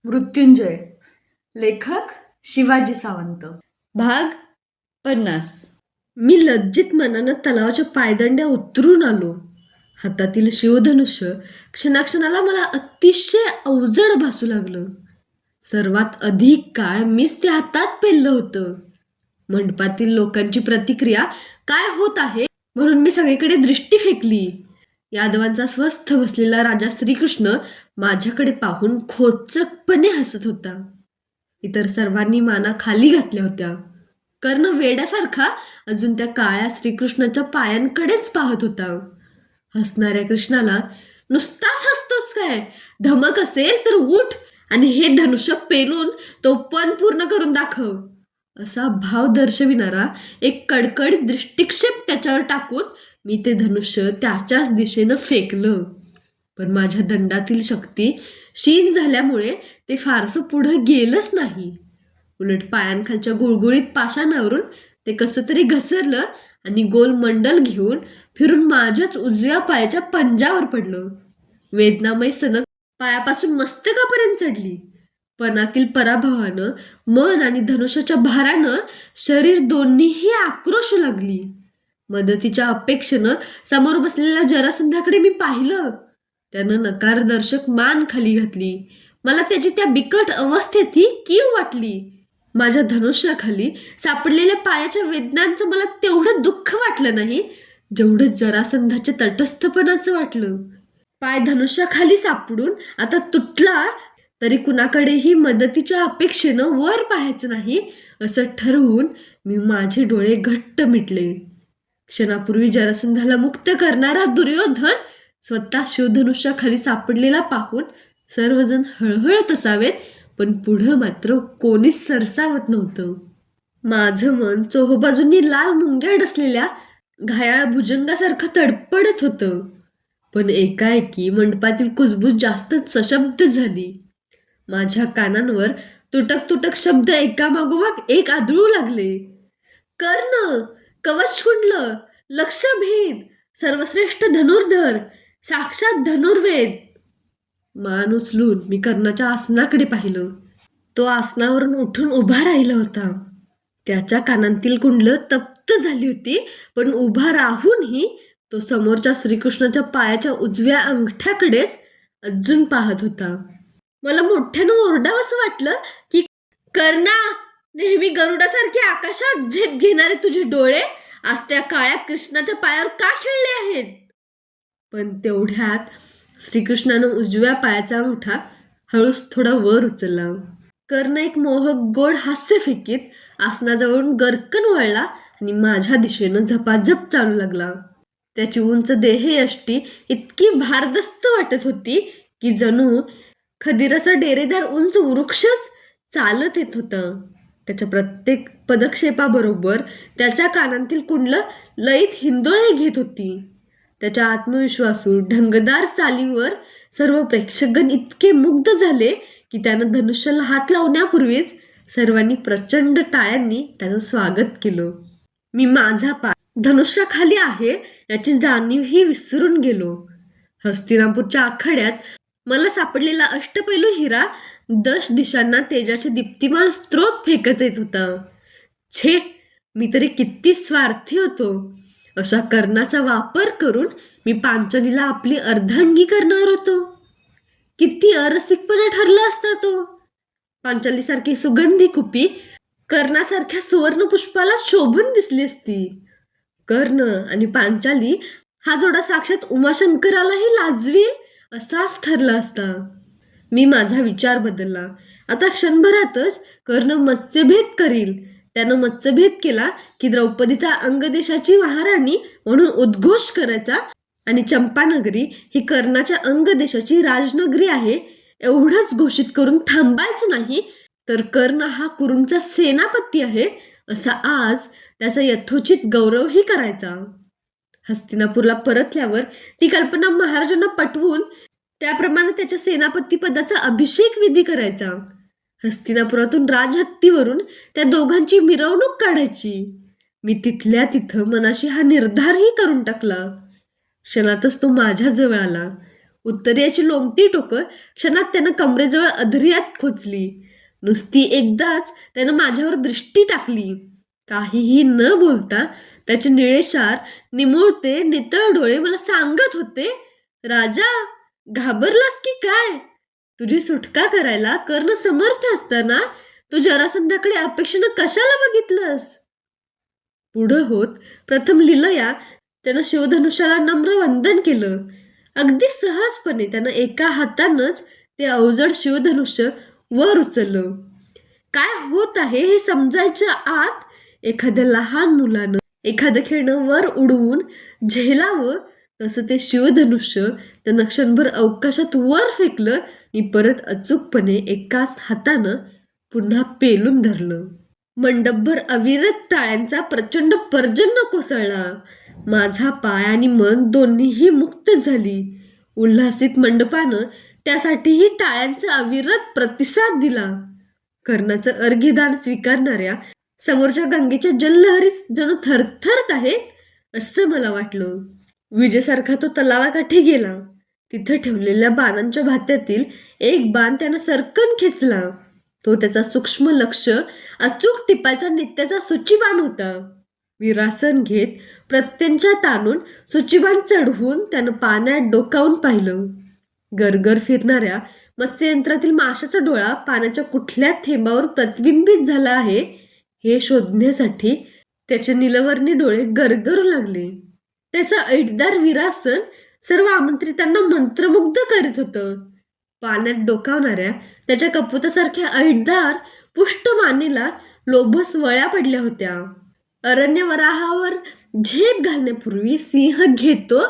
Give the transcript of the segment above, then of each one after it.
मृत्युंजय. लेखक शिवाजी सावंत. भाग 50. मी लज्जित मनानं तलावाच्या पायदंड्या उतरून आलो. हातातील शिवधनुष्य क्षणाक्षणाला मला अतिशय अवजड भासू लागलं. सर्वात अधिक काळ मीच ते हातात पेललं होतं. मंडपातील लोकांची प्रतिक्रिया काय होत आहे म्हणून मी सगळीकडे दृष्टी फेकली. यादवांचा स्वस्थ बसलेला राजा श्रीकृष्ण माझ्याकडे पाहून खोचकपणे हसत होता. इतर सर्वांनी माना खाली घातल्या होत्या. कर्ण वेड्यासारखा अजून त्या काळ्या श्रीकृष्णाच्या पायांकडेच पाहत होता. हसणाऱ्या कृष्णाला, नुसताच हसतोस काय? धमक असेल तर उठ आणि हे धनुष्य पेलून तो पण पूर्ण करून दाखव, असा भाव दर्शविणारा एक कडकडीत दृष्टिक्षेप त्याच्यावर टाकून मी ते धनुष्य त्याच्याच दिशेनं फेकलं. पण माझ्या दंडातील शक्ती क्षीण झाल्यामुळे ते फारसं पुढं गेलंच नाही. उलट पायांखालच्या गुळगुळीत पाषाणावरून ते कसं तरी घसरलं आणि गोल मंडल घेऊन फिरून माझ्याच उजव्या पायाच्या पंजावर पडलं. वेदनामय सनक पायापासून मस्तकापर्यंत चढली. पणातील पराभवानं, मन आणि धनुष्याच्या भारानं शरीर दोन्हीही आक्रोशू लागली. मदतीच्या अपेक्षेनं समोर बसलेल्या जरासंधाकडे मी पाहिलं. त्यानं नकारदर्शक मान खाली घातली. मला त्याची त्या बिकट अवस्थेतही कीव वाटली. माझ्या धनुष्याखाली सापडलेल्या पायाच्या वेदनांचं मला तेवढं दुःख वाटलं नाही जेवढं जरासंधाच्या तटस्थपणाचं वाटलं. पाय धनुष्याखाली सापडून आता तुटला तरी कुणाकडेही मदतीच्या अपेक्षेनं वर पाहायचं नाही असं ठरवून मी माझे डोळे घट्ट मिटले. क्षणापूर्वी जरासंधाला मुक्त करणारा दुर्योधन स्वतः शिवधनुष्याखाली सापडलेला पाहून सर्वजण हळहळत असावेत, पण पुढं मात्र कोणीच सरसावत नव्हतं. माझं मन चोहोबाजूंनी लाल मुंग्या डसलेल्या घायाळ भुजंगासारखं तडपडत होतं. पण एकाएकी मंडपातील कुजबूज जास्तच सशब्द झाली. माझ्या कानांवर तुटक तुटक शब्द एकामागोमाग एक आदळू लागले. कर्ण, कवचकुंडल, लक्षभेद, सर्वश्रेष्ठ धनुर्धर, साक्षात धनुर्वेद. मान उचलून मी कर्णाच्या आसनाकडे पाहिलं. तो आसनावरून उठून उभा राहिला होता. त्याच्या कानांतील कुंडलं तप्त झाली होती, पण उभा राहूनही तो समोरच्या श्रीकृष्णाच्या पायाच्या उजव्या अंगठ्याकडेच अजून पाहत होता. मला मोठ्यानं ओरडावंसं वाटलं की, कर्णा, नेहमी गरुडासारखे आकाशात झेप घेणारे तुझे डोळे आज त्या काळ्या कृष्णाच्या पायावर का खेळले आहेत? पण तेवढ्यात श्रीकृष्णानं उजव्या पायाचा अंगठा हळूच थोडा वर उचलला. कर्ण एक मोहक गोड हास्य फेकीत आसनाजवळून गरकन वळला आणि माझ्या दिशेनं झपाझप चालू लागला. त्याची उंच देहयष्टी इतकी भारदस्त वाटत होती की जणू खदिराचा डेरेदार उंच वृक्षच चालत येत होता. त्याच्या प्रत्येक पदक्षेपाबरोबर त्याच्या कानांतील कुंडलं लयीत हिंदोळे घेत होती. त्याच्या आत्मविश्वासू ढंगदार चालीवर सर्व प्रेक्षकगण इतके मुग्ध झाले की त्यानं धनुष्याला हात लावण्यापूर्वीच सर्वांनी प्रचंड टाळ्यांनी त्याचं स्वागत केलं. मी माझा पाय धनुष्याखाली आहे याची जाणीवही विसरून गेलो. हस्तिनापूरच्या आखाड्यात मला सापडलेला अष्टपैलू हिरा दश दिशांना तेजाचे दीप्तिमान स्त्रोत फेकत येत होता. छे, मी तरी किती स्वार्थी होतो. अशा कर्णाचा वापर करून मी पांचालीला आपली अर्धांगी करणार होतो. किती अरसिकपणा ठरला असता तो. पांचालीसारखी सुगंधी कुपी कर्णासारख्या सुवर्ण पुष्पाला शोभून दिसली असती. कर्ण आणि पांचाली हा जोडा साक्षात उमाशंकरालाही लाजवील असाच ठरला असता. मी माझा विचार बदलला. आता क्षणभरातच कर्ण मत्स्यभेद करील. त्यानं मत्स्यभेद केला की द्रौपदीचा अंगदेशाची महाराणी म्हणून उद्घोष करायचा आणि चंपानगरी ही कर्णाच्या अंगदेशाची राजनगरी आहे एवढंच घोषित करून थांबायचं नाही, तर कर्ण हा कुरूंचा सेनापती आहे असा आज त्याचा यथोचित गौरवही करायचा. हस्तिनापूरला परतल्यावर ती कल्पना महाराजांना पटवून त्याप्रमाणे त्याच्या सेनापती पदाचा अभिषेक विधी करायचा. हस्तिनापुरातून राजहत्तीवरून त्या दोघांची मिरवणूक काढायची. मी तिथल्या तिथं मनाशी हा निर्धारही करून टाकला. क्षणातच तो माझ्या जवळ आला. उत्तरेची लोंबती टोकं क्षणात त्यानं कमरेजवळ अधर्यात खोचली. नुसती एकदाच त्यानं माझ्यावर दृष्टी टाकली. काहीही न बोलता त्याचे निळेशार निमुळते नितळ डोळे मला सांगत होते, राजा, घाबरलास की काय? तुझी सुटका करायला कर्ण समर्थ असताना तू जरासंधाकडे अपेक्षेनं कशाला बघितलंस? पुढं होत प्रथम लिलया त्यानं शिवधनुष्याला नम्र वंदन केलं. अगदी सहजपणे त्यानं एका हातानंच ते अवजड शिवधनुष्य वर उचललं. काय होत आहे हे समजायच्या आत एखाद्या लहान मुलानं एखादं खेळणं वर उडवून झेलावं तसं ते शिवधनुष्य त्यानं क्षणभर अवकाशात वर फेकलं आणि परत अचूकपणे एकाच हातानं पुन्हा पेलून धरलं. मंडपभर अविरत टाळ्यांचा प्रचंड पर्जन्य कोसळला. माझा पाय आणि मन दोन्हीही मुक्त झाली. उल्हासित मंडपानं त्यासाठीही टाळ्यांचा अविरत प्रतिसाद दिला. कर्णाचं अर्घ्यदान स्वीकारणाऱ्या समोरच्या गंगेच्या जललहरीच जणू थरथरत आहेत असं मला वाटलं. विजेसारखा तो तलावाकाठी गेला. तिथं ठेवलेल्या बाणांच्या भात्यातील एक बाण त्यानं सरकन खेचला. तो त्याचा सूक्ष्म लक्ष अचूक टिपायचा नित्याचा सुचिबाण होता. विरासन घेत प्रत्यंच्या ताणून सुचिबाण चढवून त्यानं पाण्यात डोकावून पाहिलं. गरगर फिरणाऱ्या मत्स्ययंत्रातील माशाचा डोळा पाण्याच्या कुठल्या थेंबावर प्रतिबिंबित झाला आहे हे शोधण्यासाठी त्याचे निलवर्णी डोळे गरगरू लागले. त्याचं ऐटदार विरासन सर्व आमंत्रितांना मंत्रमुग्ध करीत होतं. पाण्यात डोकावणाऱ्या त्याच्या कपोतासारख्या ऐटदार पुष्ट मानेला लोभस वळ्या पडल्या होत्या. अरण्य वराहावर झेप घालण्यापूर्वी सिंह घेतो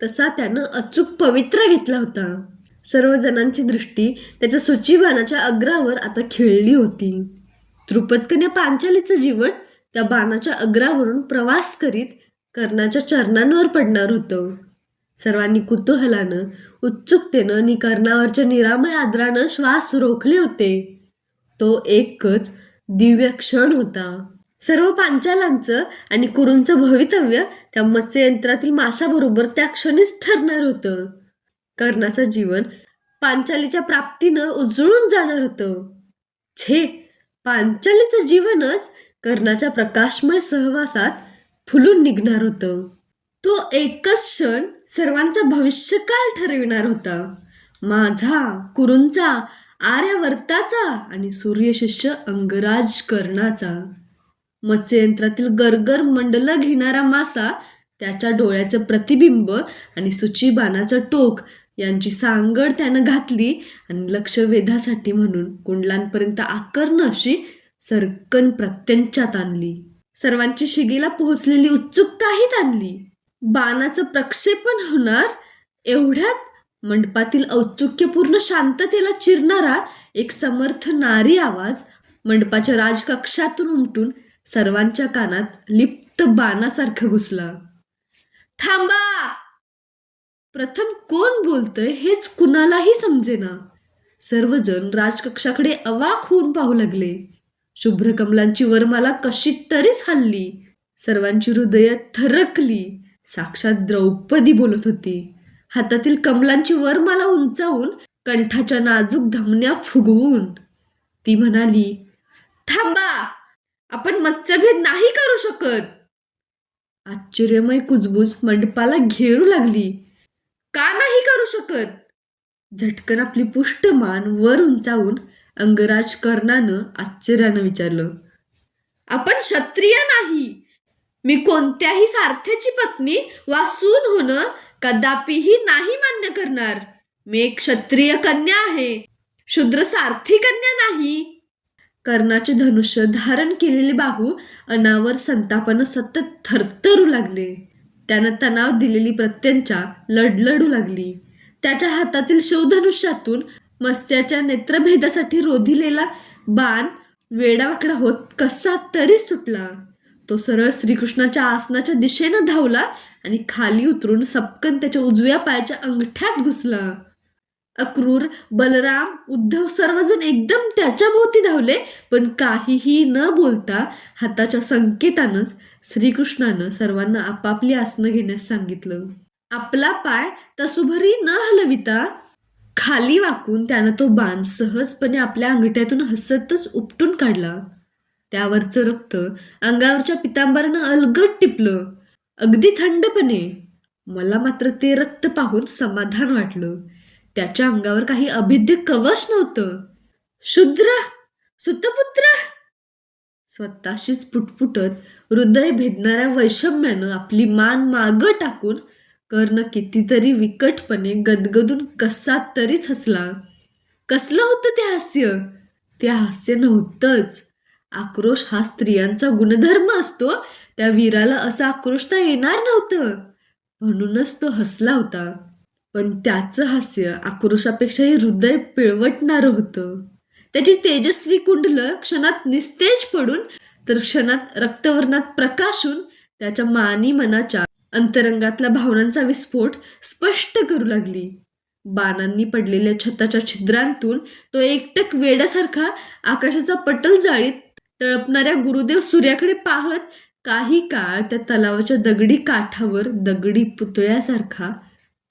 तसा त्यानं अचूक पवित्रा घेतला होता. सर्वजणांची दृष्टी त्याच्या सुचिबाणाच्या अग्रावर आता खिळली होती. द्रुपदकन्या पांचालीचं जीवन त्या बाणाच्या अग्रावरून प्रवास करीत कर्णाच्या चरणांवर पडणार होतं. सर्वांनी कुतूहलानं, उत्सुकतेनं आणि कर्णावरच्या निरामय आदरानं श्वास रोखले होते. तो एकच दिव्य क्षण होता. सर्व पांचालांचं आणि कुरूंचं भवितव्य त्या मत्स्ययंत्रातील माशाबरोबर त्या क्षणीच ठरणार होतं. कर्णाचं जीवन पांचालीच्या प्राप्तीनं उजळून जाणार होतं. छे, पांचालीचं जीवनच कर्णाच्या प्रकाशमय सहवासात फुलून निघणार होतं. तो एकच क्षण सर्वांचा भविष्यकाळ ठरविणार होता. माझा, कुरूंचा, आर्यावर्ताचा आणि सूर्यशिष्य अंगराज कर्णाचा. मत्स्ययंत्रातील गरगर मंडलं घेणारा मासा, त्याच्या डोळ्याचं प्रतिबिंब आणि सुचिबाणाचं टोक यांची सांगड त्यानं घातली आणि लक्ष वेधासाठी म्हणून कुंडलांपर्यंत आकर्ण अशी सरकन प्रत्यंच्यात आणली. सर्वांची शिगेला पोहोचलेली उत्सुकताही ताणली. बाणाचं प्रक्षेपण होणार एवढ्यात मंडपातील औत्सुक्यपूर्ण शांततेला चिरणारा एक समर्थ नारी आवाज मंडपाच्या राजकक्षातून उमटून सर्वांच्या कानात लिप्त बाणासारखं घुसला. थांबा! प्रथम कोण बोलतंय हेच कुणालाही समजेना. सर्वजण राजकक्षाकडे अवाक होऊन पाहू लागले. शुभ्र कमलांची वरमाला कशी तरीच हलली. सर्वांची हृदय थरकली. साक्षात द्रौपदी बोलत होती. हातातील कमलांची वरमाला उंचावून कंठाच्या नाजूक धमन्या फुगवून ती म्हणाली, थांबा, आपण मत्स्यभेद नाही करू शकत. आश्चर्यमय कुजबूज मंडपाला घेरू लागली. का नाही करू शकत? झटकन आपली पुष्ट मान वर उंचावून अंगराज कर्णानं आश्चर्यानं विचारलं. आपण क्षत्रिय नाही. मी कोणत्याही सारथ्याची पत्नी वा सून होणं कदापिही नाही मान्य करणार. मी एक क्षत्रिय कन्या आहे, शूद्र सारथी कन्या नाही. कर्णाचे धनुष्य धारण केलेले बाहू अनावर संतापानं सतत थरथरू लागले. त्यानं तणाव दिलेली प्रत्यंचा लडलडू लागली. त्याच्या हातातील शिवधनुष्यातून मत्स्याच्या नेत्रभेदासाठी रोधिलेला बाण वेडावाकडा होत कसा तरी सुटला. तो सरळ श्रीकृष्णाच्या आसनाच्या दिशेनं धावला आणि खाली उतरून सपकन त्याच्या उजव्या पायाच्या अंगठ्यात घुसला. अक्रूर, बलराम, उद्धव सर्वजण एकदम त्याच्या भोवती धावले, पण काहीही न बोलता हाताच्या संकेतानंच श्रीकृष्णानं सर्वांना आपापली आसनं घेण्यास सांगितलं. आपला पाय तसुभरी न हलविता खाली वाकून त्यानं तो बाण सहजपणे आपल्या अंगठ्यातून हसतच उपटून काढला. त्यावरचं रक्त अंगावरच्या पितांबरानं अलगद टिपलं, अगदी थंडपणे. मला मात्र ते रक्त पाहून समाधान वाटलं. त्याच्या अंगावर काही अभेद्य कवच नव्हतं. शूद्र, सुतपुत्र, स्वतःशीच पुटपुटत हृदय भेदणाऱ्या वैषम्यानं आपली मान मागं टाकून कर्ण कितीतरी विकटपणे गदगदून कसा तरीच हसला. कसलं होतं ते हास्य? ते हास्य नव्हतंच. आक्रोश हा स्त्रियांचा गुणधर्म असतो. त्या वीराला असं आक्रोशता येणार नव्हतं, म्हणूनच तो हसला होता. पण त्याचं हास्य आक्रोशापेक्षाही हृदय पिळवटणारं होतं. त्याची तेजस्वी कुंडलं क्षणात निस्तेज पडून तर क्षणात रक्तवर्णात प्रकाशून त्याच्या मानी मनाच्या अंतरंगातल्या भावनांचा विस्फोट स्पष्ट करू लागली. बाणांनी पडलेल्या छताच्या छिद्रांतून तो एकटक वेड्यासारखा आकाशाचा पटल जाळीत तळपणाऱ्या गुरुदेव सूर्याकडे पाहत काही काळ त्या तलावाच्या दगडी काठावर दगडी पुतळ्यासारखा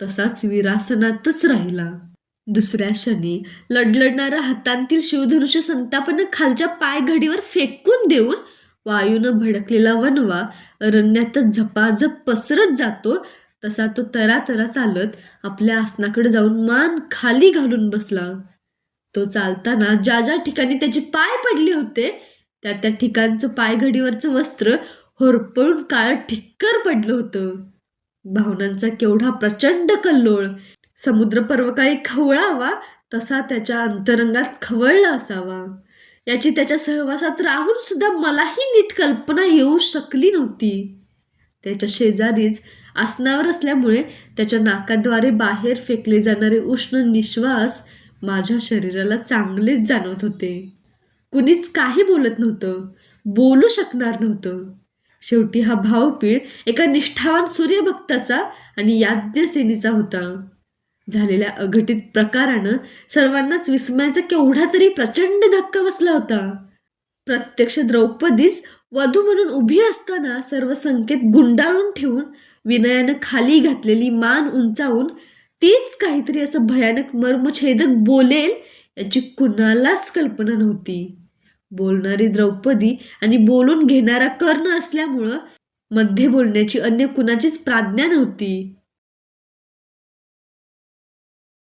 तसाच विरासनातच राहिला. दुसऱ्या क्षणी लडलडणाऱ्या हातांतील शिवधनुष्य संतापानं खालच्या पायघडीवर फेकून देऊन वायूनं भडकलेला वणवा अरण्यातच झपाझप पसरत जातो तसा तो तरातरा चालत आपल्या आसनाकडे जाऊन मान खाली घालून बसला. तो चालताना ज्या ज्या ठिकाणी त्याचे पाय पडले होते त्या त्या ठिकाणचं पायघडीवरचं वस्त्र होरपळून काळं ठिक्कर पडलं होतं. भावनांचा केवढा प्रचंड कल्लोळ समुद्र पर्वकाळी खवळावा तसा त्याच्या अंतरंगात खवळला असावा, याची त्याच्या सहवासात राहून सुद्धा मलाही नीट कल्पना येऊ शकली नव्हती. त्याच्या शेजारीच आसनावर असल्यामुळे त्याच्या नाकाद्वारे बाहेर फेकले जाणारे उष्ण निश्वास माझ्या शरीराला चांगलेच जाणवत होते. कुणीच काही बोलत नव्हतं, बोलू शकणार नव्हतं. शेवटी हा भावपीळ एका निष्ठावान सूर्यभक्ताचा आणि याज्ञसेनीचा होता. झालेल्या अघटित प्रकारानं सर्वांनाच विस्मयाचा केवढा तरी प्रचंड धक्का बसला होता. प्रत्यक्ष द्रौपदीच वधू म्हणून उभी असताना सर्व संकेत गुंडाळून ठेवून विनयानं खाली घातलेली मान उंचावून तीच काहीतरी असं भयानक मर्मछेदक बोलेल याची कुणालाच कल्पना नव्हती. बोलणारी द्रौपदी आणि बोलून घेणारा कर्ण असल्यामुळं मध्ये बोलण्याची अन्य कुणाचीच प्राज्ञा नव्हती.